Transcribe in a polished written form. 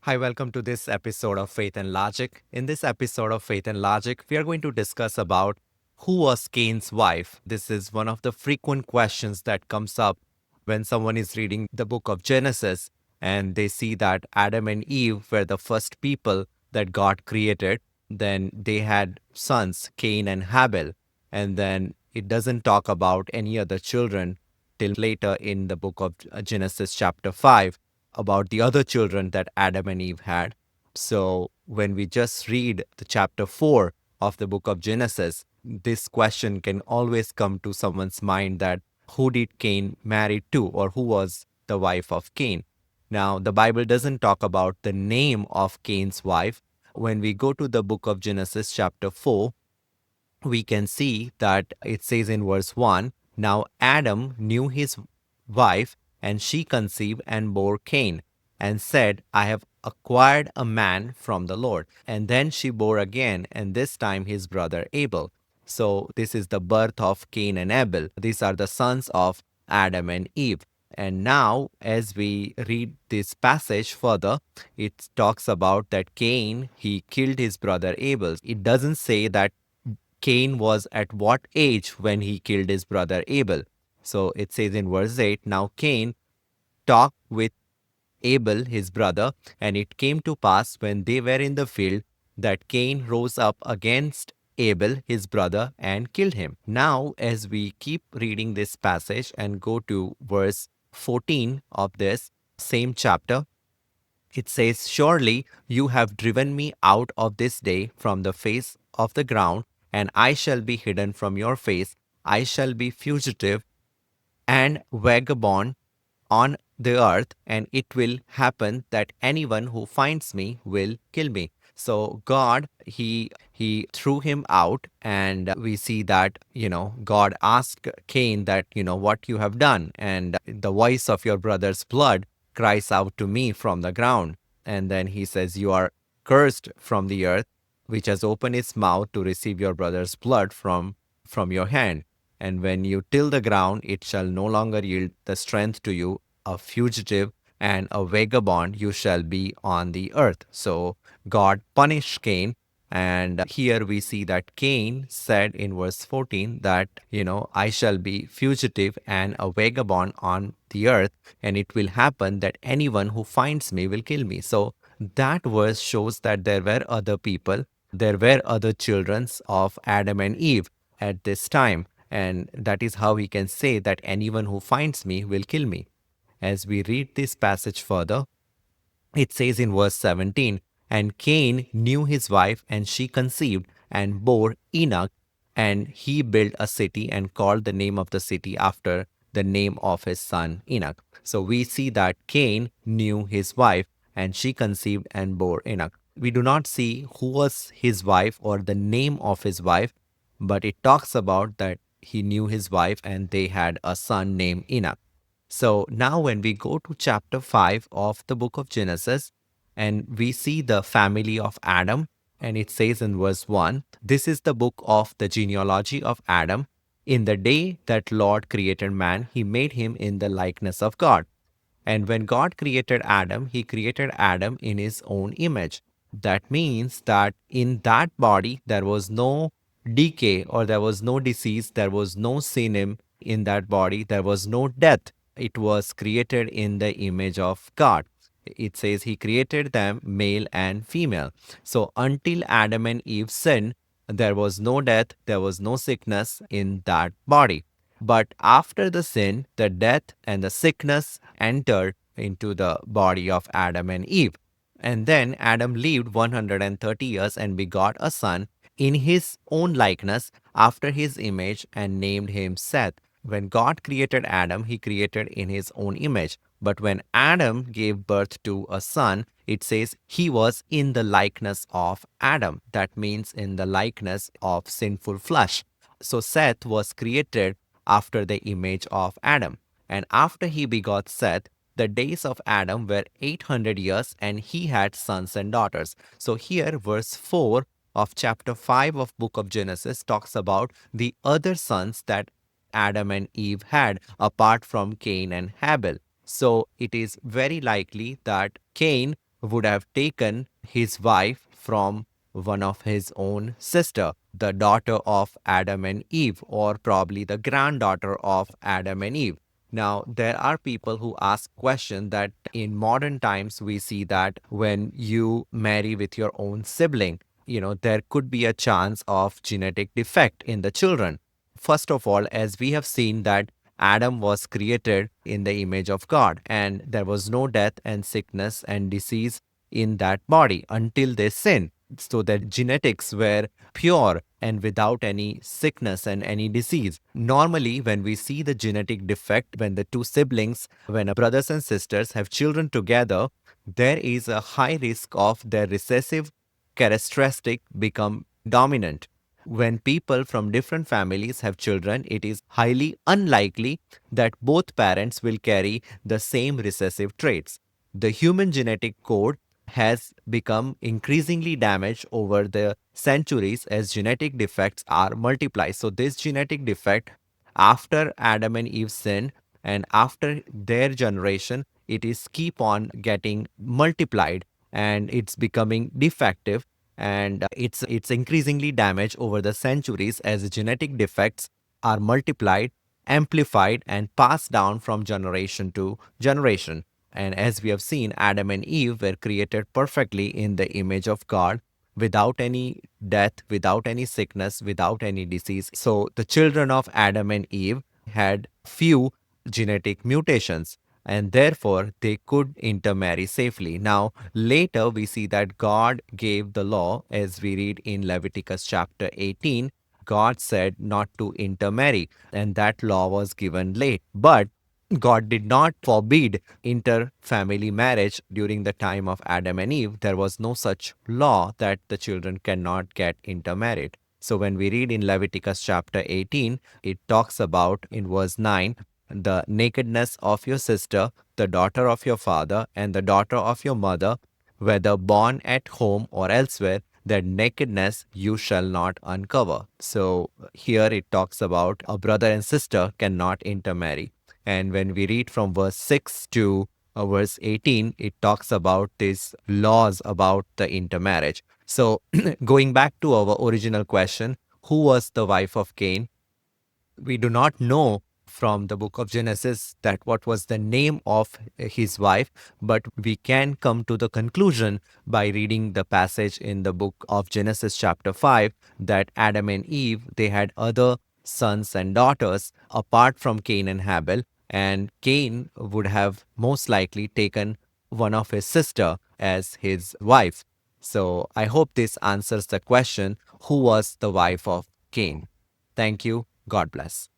Hi, welcome to this episode of Faith and Logic. In this episode of Faith and Logic, we are going to discuss about who was Cain's wife. This is one of the frequent questions that comes up when someone is reading the book of Genesis and they see that Adam and Eve were the first people that God created. Then they had sons, Cain and Abel, and then it doesn't talk about any other children till later in the book of Genesis chapter 5 about the other children that Adam and Eve had. So when we just read the chapter 4 of the book of Genesis, this question can always come to someone's mind that who did Cain marry to, or who was the wife of Cain? Now, the Bible doesn't talk about the name of Cain's wife. When we go to the book of Genesis chapter 4, we can see that it says in verse 1, now Adam knew his wife, and she conceived and bore Cain, and said, I have acquired a man from the Lord. And then she bore again, and this time his brother Abel. So this is the birth of Cain and Abel. These are the sons of Adam and Eve. And now, as we read this passage further, it talks about that Cain, he killed his brother Abel. It doesn't say that Cain was at what age when he killed his brother Abel. So it says in verse 8, now Cain talked with Abel his brother, and it came to pass when they were in the field that Cain rose up against Abel his brother and killed him. Now, as we keep reading this passage and go to verse 14 of this same chapter, it says, surely you have driven me out of this day from the face of the ground, and I shall be hidden from your face. I shall be fugitive and vagabond on the earth, and it will happen that anyone who finds me will kill me. So God, he threw him out, and we see that, God asked Cain that, what you have done, and the voice of your brother's blood cries out to me from the ground. And then he says, you are cursed from the earth, which has opened its mouth to receive your brother's blood from your hand. And when you till the ground, it shall no longer yield the strength to you. A fugitive and a vagabond you shall be on the earth. So God punished Cain. And here we see that Cain said in verse 14 that, I shall be fugitive and a vagabond on the earth, and it will happen that anyone who finds me will kill me. So that verse shows that there were other people, there were other children of Adam and Eve at this time. And that is how we can say that anyone who finds me will kill me. As we read this passage further, it says in verse 17, and Cain knew his wife, and she conceived and bore Enoch, and he built a city and called the name of the city after the name of his son Enoch. So we see that Cain knew his wife, and she conceived and bore Enoch. We do not see who was his wife or the name of his wife, but it talks about that he knew his wife and they had a son named Enoch. So now, when we go to chapter 5 of the book of Genesis, and we see the family of Adam, and it says in verse 1, this is the book of the genealogy of Adam. In the day that Lord created man, he made him in the likeness of God. And when God created Adam, he created Adam in his own image. That means that in that body, there was no decay or there was no disease, there was no sin in that body, there was no death. It was created in the image of God. It says he created them male and female. So until Adam and Eve sinned, there was no death, there was no sickness in that body. But after the sin, the death and the sickness entered into the body of Adam and Eve. And then Adam lived 130 years and begot a son in his own likeness after his image and named him Seth. When God created Adam, he created in his own image. But when Adam gave birth to a son, it says he was in the likeness of Adam. That means in the likeness of sinful flesh. So Seth was created after the image of Adam. And after he begot Seth, the days of Adam were 800 years, and he had sons and daughters. So here, verse 4 of chapter 5 of book of Genesis talks about the other sons that Adam and Eve had apart from Cain and Abel. So it is very likely that Cain would have taken his wife from one of his own sister, the daughter of Adam and Eve, or probably the granddaughter of Adam and Eve. Now, there are people who ask question that in modern times we see that when you marry with your own sibling, there could be a chance of genetic defect in the children. First of all, as we have seen that Adam was created in the image of God, and there was no death and sickness and disease in that body until they sinned. So that genetics were pure and without any sickness and any disease. Normally, when we see the genetic defect, when the two siblings, when a brothers and sisters have children together, there is a high risk of their recessive characteristic become dominant. When people from different families have children, it is highly unlikely that both parents will carry the same recessive traits. The human genetic code has become increasingly damaged over the centuries as genetic defects are multiplied. So, this genetic defect, after Adam and Eve sinned and after their generation, it is keep on getting multiplied and it's becoming defective, and it's increasingly damaged over the centuries as genetic defects are multiplied, amplified, and passed down from generation to generation. And as we have seen, Adam and Eve were created perfectly in the image of God, without any death, without any sickness, without any disease. So the children of Adam and Eve had few genetic mutations, and therefore they could intermarry safely. Now, later we see that God gave the law, as we read in Leviticus chapter 18. God said not to intermarry, and that law was given late. But God did not forbid inter-family marriage during the time of Adam and Eve. There was no such law that the children cannot get intermarried. So when we read in Leviticus chapter 18, it talks about in verse 9, the nakedness of your sister, the daughter of your father, and the daughter of your mother, whether born at home or elsewhere, their nakedness you shall not uncover. So here it talks about a brother and sister cannot intermarry. And when we read from verse 6 to verse 18, it talks about these laws about the intermarriage. So going back to our original question, who was the wife of Cain? We do not know from the book of Genesis that what was the name of his wife, but we can come to the conclusion by reading the passage in the book of Genesis chapter 5 that Adam and Eve, they had other sons and daughters apart from Cain and Abel, and Cain would have most likely taken one of his sister as his wife. So I hope this answers the question, who was the wife of Cain? Thank you. God bless.